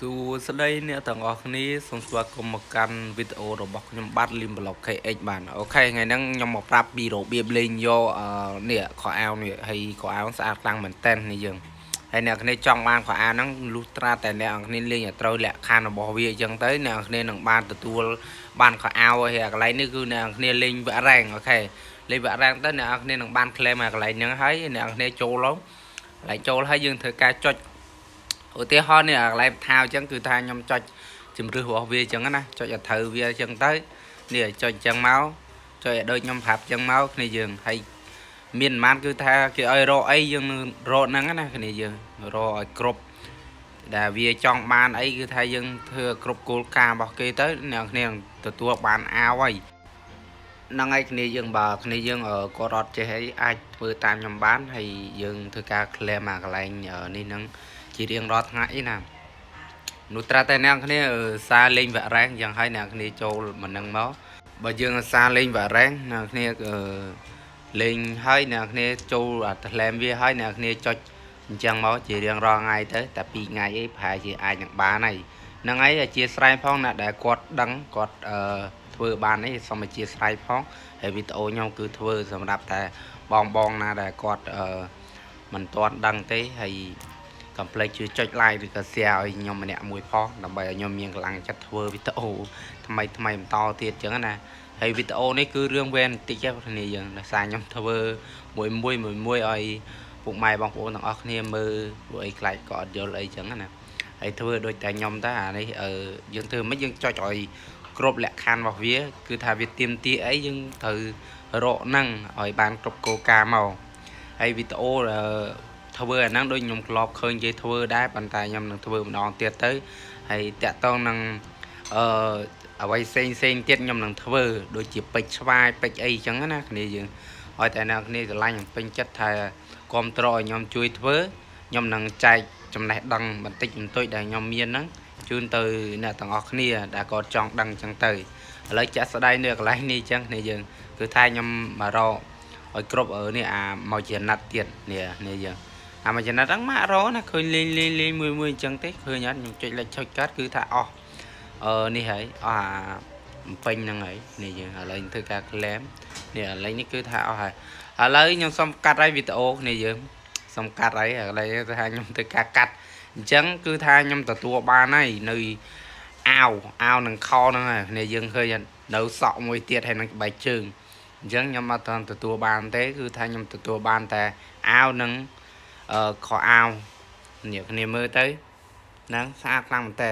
សួស្តីអ្នកទាំងអស់គ្នាសូមស្វាគមន៍មកកាន់វីដេអូរបស់ខ្ញុំបាទ Lim Blog KX បាទអូខេថ្ងៃហ្នឹងខ្ញុំមកប្រាប់ពីរបៀបលេងយកនេះខោអាវនេះហើយខោអាវស្អាតខ្លាំងមែនតើនេះយើងហើយអ្នកគ្នាចង់បានខោអាវហ្នឹងលុះត្រាតែអ្នកគ្នាលេងឲ្យត្រូវលក្ខខណ្ឌរបស់វាអញ្ចឹងទៅអ្នកគ្នានឹងបានទទួលបានខោអាវហើយកន្លែងនេះគឺអ្នកគ្នាលេងវគ្គរ៉ែងអូខេលេងវគ្គរ៉ែងទៅអ្នកគ្នានឹងបាន claim ឲ្យកន្លែងហ្នឹងហើយអ្នកគ្នាចូលកន្លែងចូលហើយយើងធ្វើការចុចឧទាហរណ៍នេះកន្លែងថាអញ្ចឹងគឺថាខ្ញុំចុចជំរឿសរបស់វាអញ្ចឹងណាចុចឲ្យត្រូវវាអញ្ចឹងទៅនេះចុចអញ្ចឹងមកចុចឲ្យដូចខ្ញុំប្រាប់អញ្ចឹងមកគ្នាយើងហើយមានប៉ុន្មានគឺថាគេឲ្យរកអីយើងរកហ្នឹងណាគ្នាយើងរកឲ្យគ្រប់ដែលវាចង់បានអីគឺថាយើងធ្វើគ្រប់គោលការណ៍របស់គេទៅអ្នកគ្នានឹងទទួលបានអាវហើយហ្នឹងហើយគ្នាយើងបើគ្នាយើងគាត់អត់ចេះអីអាចធ្វើតាមខ្ញុំបានហើយយើងធ្វើការ claim អាកន្លែងនេះហ្នឹងជារៀងរាល់ថ្ងៃណានោះត្រាតែអ្នកគ្នាសារលេងវគ្គរ៉ែងយ៉ាងហើយអ្នកគ្នាចូលមិននឹងមកបើយើងសារលេងវគ្គរ៉ែងអ្នកគ្នាលេងហើយអ្នកគ្នាចូលអាថ្លែមវាហើយអ្នកគ្នាចុចអញ្ចឹងមកជារៀងរាល់ថ្ងៃទៅតែ2ថ្ងៃអីប្រហែលជាអាចនឹងបានហើយហ្នឹងហើយអធិស្ឋានផងណាដែលគាត់ដឹងគាត់ធ្វើបានអីសូមអធិស្ឋានផងហើយវីដេអូខ្ញុំគឺធ្វើសម្រាប់តែបងណាដែលគាត់មិនទាន់ដឹងទេហើយកុំភ្លេចជួយចុច like ឬក៏ share ឲ្យខ្ញុំម្នាក់មួយផងដើម្បីឲ្យខ្ញុំមានកម្លាំងចិត្តធ្វើវីដេអូថ្មីបន្តទៀតអញ្ចឹងណាហើយវីដេអូនេះគឺរឿងវែងបន្តិចទេគ្នាយើងដោយសារខ្ញុំធ្វើមួយឲ្យពុកម៉ែបងប្អូនទាំងអស់គ្នាមើលព្រោះអីខ្លាចក៏អត់យល់អីអញ្ចឹងណាហើយធ្វើដូចតែខ្ញុំទៅអានេះយើងធ្វើមិនយើងចុចឲ្យគ្រប់លក្ខខណ្ឌរបស់វាគឺថាវាទៀមទាអីយើងត្រូវរកហ្នឹងឲ្យបានគ្រប់គោលការណ៍មកហើយវីដេអូធ្វើអាហ្នឹងដូចខ្ញុំធ្លាប់ឃើញគេធ្វើដែរប៉ុន្តែខ្ញុំនឹងធ្វើម្ដងទៀតទៅហើយតាក់ទងនឹងអ្វីផ្សេងទៀតខ្ញុំនឹងធ្វើដូចជាពេជ្រស្វាយពេជ្រអីអញ្ចឹងណាគ្នាយើងឲ្យតែអ្នកគ្នាឆ្លាញ់ពេញចិត្តថាគ្រប់ត្រឲ្យខ្ញុំជួយធ្វើខ្ញុំនឹងចែកចំណេះដឹងបន្តិចបន្តួចដែលខ្ញុំមានហ្នឹងជូនទៅអ្នកទាំងអស់គ្នាដែលគាត់ចង់ដឹងអញ្ចឹងទៅឥឡូវចាក់ស្ដាយនៅកន្លែងនេះអញ្ចឹងគ្នាយើងគឺថាខ្ញុំមករកឲ្យគ្រប់នេះអាមកជាណាត់ទៀតនេះយើងអាមួយចំណិតហ្នឹងម៉ាក់រណាឃើញលេងមួយអញ្ចឹងទេឃើញអត់ខ្ញុំចុចលេខចុចកាត់គឺថាអស់នេះហើយអស់អាពេញហ្នឹងហើយនេះយើងឥឡូវធ្វើការ claim នេះឥឡូវនេះគឺថាអស់ហើយឥឡូវខ្ញុំសុំកាត់ឲ្យវីដេអូនេះយើងសុំកាត់ហើយឥឡូវគឺថាខ្ញុំធ្វើការកាត់អញ្ចឹងគឺថាខ្ញុំទទួលបានហើយនៅអាវនឹងខោហ្នឹងហើយនេះយើងឃើញនៅសក់មួយទៀតហើយនឹងក្បែកជើងអញ្ចឹងខ្ញុំអត់ទាន់ទទួលបានទេគឺថាខ្ញុំទទួលបានតែអាវនឹងខោអាវអ្នកគ្នាមើលទៅហ្នឹងស្អាតខ្លាំងមែនតើ